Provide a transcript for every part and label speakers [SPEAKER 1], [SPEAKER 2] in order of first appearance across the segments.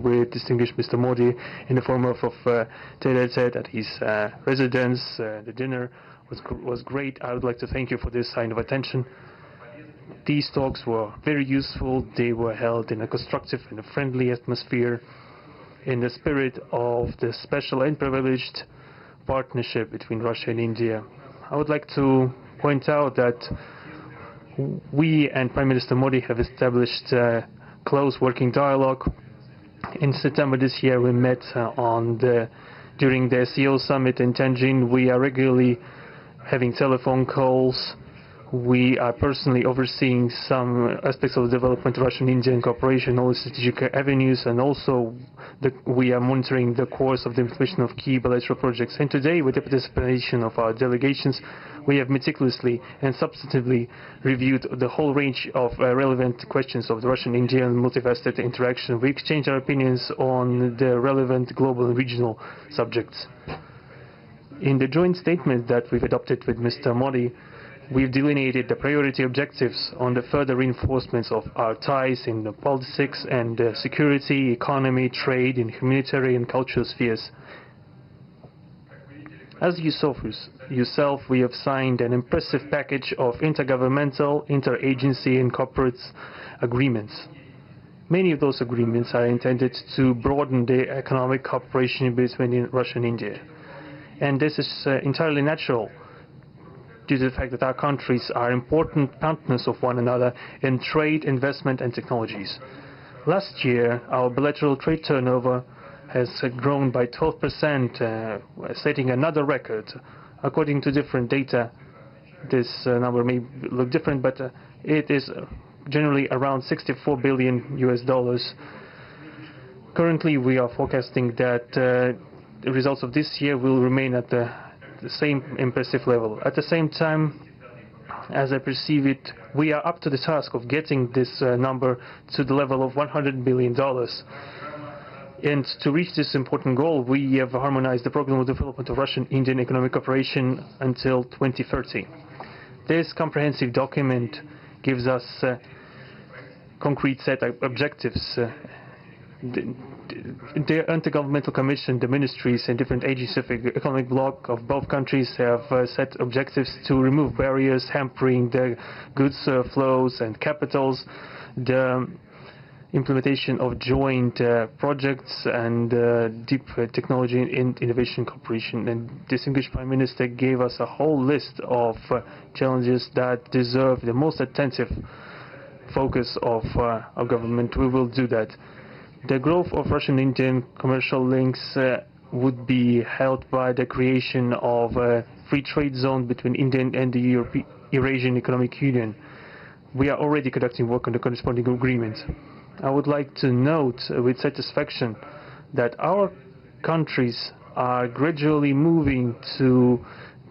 [SPEAKER 1] with distinguished Mr. Modi in the form of tete-a-tete at his residence. The dinner was great. I would like to thank you for this sign of attention. These talks were very useful. They were held in a constructive and a friendly atmosphere, in the spirit of the special and privileged partnership between Russia and India. I would like to point out that we and Prime Minister Modi have established a close working dialogue. In September this year, we met during the CEO summit in Tianjin. We are regularly having telephone calls. We are personally overseeing some aspects of the development of Russian-Indian cooperation, all the strategic avenues, and also we are monitoring the course of the implementation of key bilateral projects. And today, with the participation of our delegations, we have meticulously and substantively reviewed the whole range of relevant questions of the Russian-Indian multifaceted interaction. We exchange our opinions on the relevant global and regional subjects. In the joint statement that we've adopted with Mr. Modi, we've delineated the priority objectives on the further reinforcements of our ties in the politics and security, economy, trade, in humanitarian and cultural spheres. As you saw for yourself, we have signed an impressive package of intergovernmental, interagency and corporate agreements. Many of those agreements are intended to broaden the economic cooperation between Russia and India. And this is entirely natural, due to the fact that our countries are important partners of one another in trade, investment and technologies. Last year, our bilateral trade turnover has grown by 12%, setting another record. According to different data, this number may look different, but it is generally around $64 billion US. Currently, we are forecasting that the results of this year will remain at the same impressive level. At the same time, as I perceive it, we are up to the task of getting this number to the level of $100 billion. And to reach this important goal, we have harmonized the program of development of Russian-Indian economic cooperation until 2030. This comprehensive document gives us a concrete set of objectives. The Intergovernmental Commission, the ministries and different agencies of the economic bloc of both countries have set objectives to remove barriers hampering the goods flows and capitals, the implementation of joint projects and deep technology and innovation cooperation. And distinguished Prime Minister gave us a whole list of challenges that deserve the most attentive focus of our government. We will do that. The growth of Russian-Indian commercial links would be helped by the creation of a free trade zone between India and the Eurasian Economic Union. We are already conducting work on the corresponding agreement. I would like to note with satisfaction that our countries are gradually moving to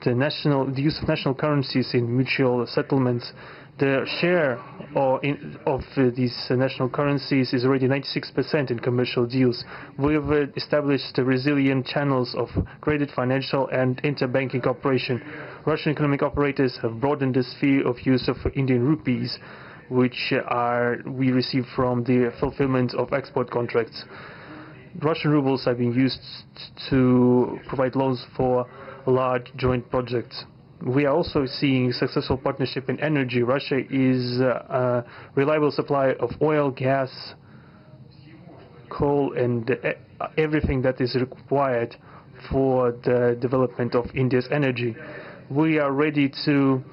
[SPEAKER 1] the use of national currencies in mutual settlements. The share of these national currencies is already 96% in commercial deals. We have established resilient channels of credit, financial and interbanking cooperation. Russian economic operators have broadened the sphere of use of Indian rupees, which we receive from the fulfillment of export contracts. Russian rubles are being used to provide loans for large joint projects. We are also seeing successful partnership in energy. Russia is a reliable supplier of oil, gas, coal and everything that is required for the development of India's energy. We are ready to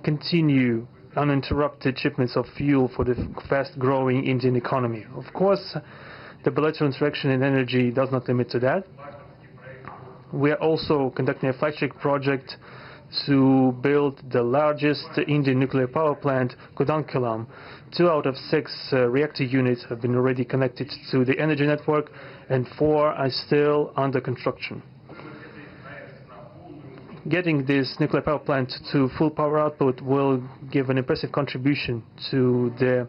[SPEAKER 1] continue uninterrupted shipments of fuel for the fast-growing Indian economy. Of course, the bilateral interaction in energy does not limit to that. We are also conducting a flagship project to build the largest Indian nuclear power plant, Kudankulam. 2 out of 6 reactor units have been already connected to the energy network, and 4 are still under construction. Getting this nuclear power plant to full power output will give an impressive contribution to the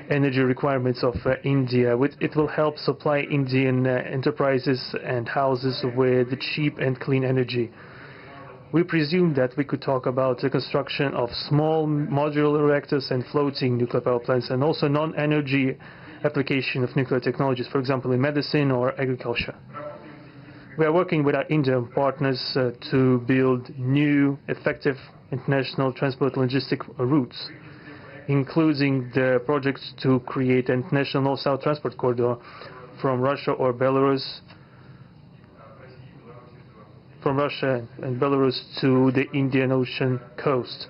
[SPEAKER 1] energy requirements of India. It will help supply Indian enterprises and houses with cheap and clean energy. We presume that we could talk about the construction of small modular reactors and floating nuclear power plants, and also non-energy application of nuclear technologies, for example, in medicine or agriculture. We are working with our Indian partners to build new, effective international transport logistic routes, including the projects to create an international north-south transport corridor from Russia and Belarus to the Indian Ocean coast.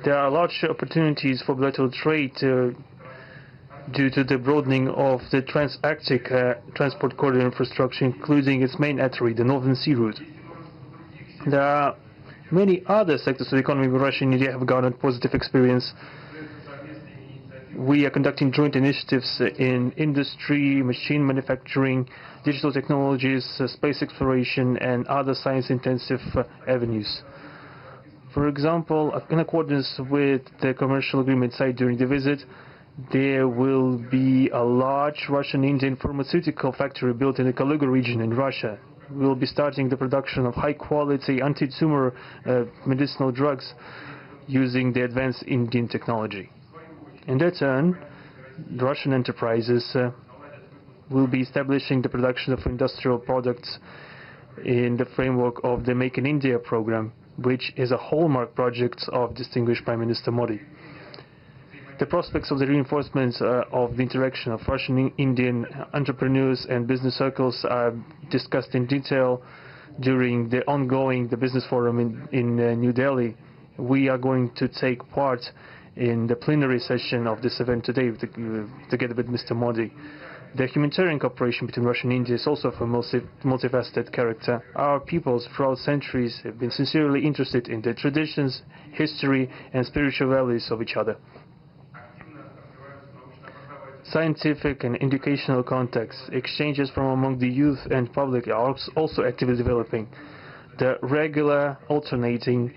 [SPEAKER 1] There are large opportunities for bilateral trade due to the broadening of the trans-Arctic transport corridor infrastructure, including its main artery, the Northern Sea Route. There are many other sectors of the economy where Russia and India have garnered positive experience. We are conducting joint initiatives in industry, machine manufacturing, digital technologies, space exploration, and other science-intensive avenues. For example, in accordance with the commercial agreement signed during the visit, there will be a large Russian-Indian pharmaceutical factory built in the Kaluga region in Russia. We will be starting the production of high-quality anti-tumor medicinal drugs using the advanced Indian technology. In their turn, the Russian enterprises will be establishing the production of industrial products in the framework of the Make in India program, which is a hallmark project of distinguished Prime Minister Modi. The prospects of the reinforcement of the interaction of Russian-Indian entrepreneurs and business circles are discussed in detail during the ongoing Business Forum in New Delhi. We are going to take part in the plenary session of this event today together with Mr. Modi. The humanitarian cooperation between Russia and India is also of a multifaceted character. Our peoples throughout centuries have been sincerely interested in the traditions, history, and spiritual values of each other. Scientific and educational contacts, exchanges from among the youth and public are also actively developing. The regular alternating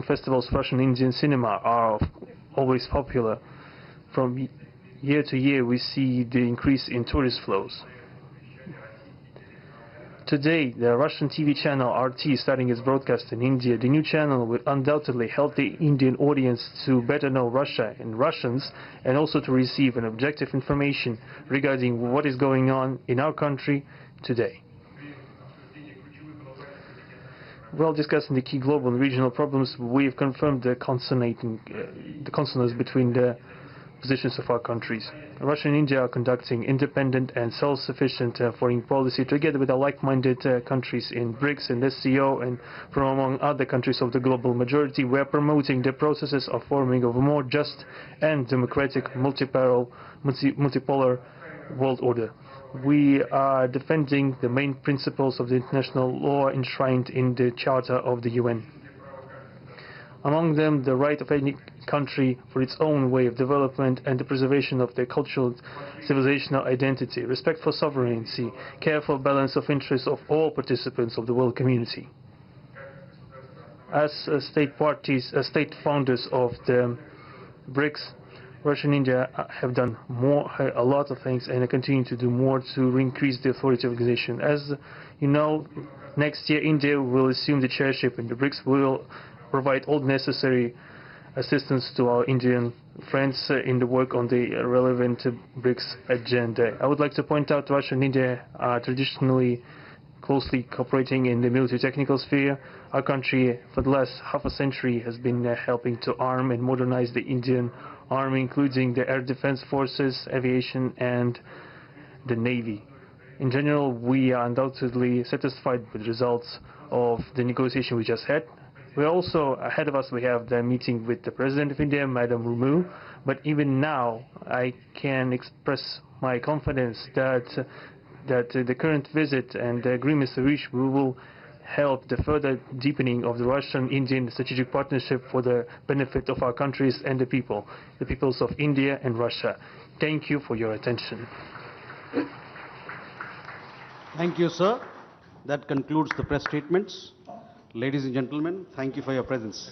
[SPEAKER 1] festivals of Russian Indian cinema are always popular. From year to year, we see the increase in tourist flows. Today, the Russian TV channel RT is starting its broadcast in India. The new channel will undoubtedly help the Indian audience to better know Russia and Russians, and also to receive an objective information regarding what is going on in our country today. While discussing the key global and regional problems, we have confirmed the consonance between the positions of our countries. Russia and India are conducting independent and self-sufficient foreign policy together with the like-minded countries in BRICS and SCO, and from among other countries of the global majority. We are promoting the processes of forming of a more just and democratic multipolar world order. We are defending the main principles of the international law enshrined in the Charter of the UN. Among them, the right of any country for its own way of development and the preservation of their cultural civilizational identity, respect for sovereignty, careful balance of interests of all participants of the world community. As state founders of the BRICS, Russia and India have done a lot of things, and continue to do more to increase the authority of the organization. As you know, next year India will assume the chairship, and the BRICS will provide all necessary assistance to our Indian friends in the work on the relevant BRICS agenda. I would like to point out Russia and India are traditionally closely cooperating in the military technical sphere. Our country, for the last half a century, has been helping to arm and modernize the Indian Army, including the air defense forces, aviation, and the Navy. In general, we are undoubtedly satisfied with the results of the negotiation we just had. We also, ahead of us, we have the meeting with the President of India, Madam Murmu. But even now, I can express my confidence that the current visit and the agreements reached will help the further deepening of the Russian-Indian strategic partnership for the benefit of our countries and the peoples of India and Russia. Thank you for your attention.
[SPEAKER 2] Thank you, sir. That concludes the press statements. Ladies and gentlemen, thank you for your presence.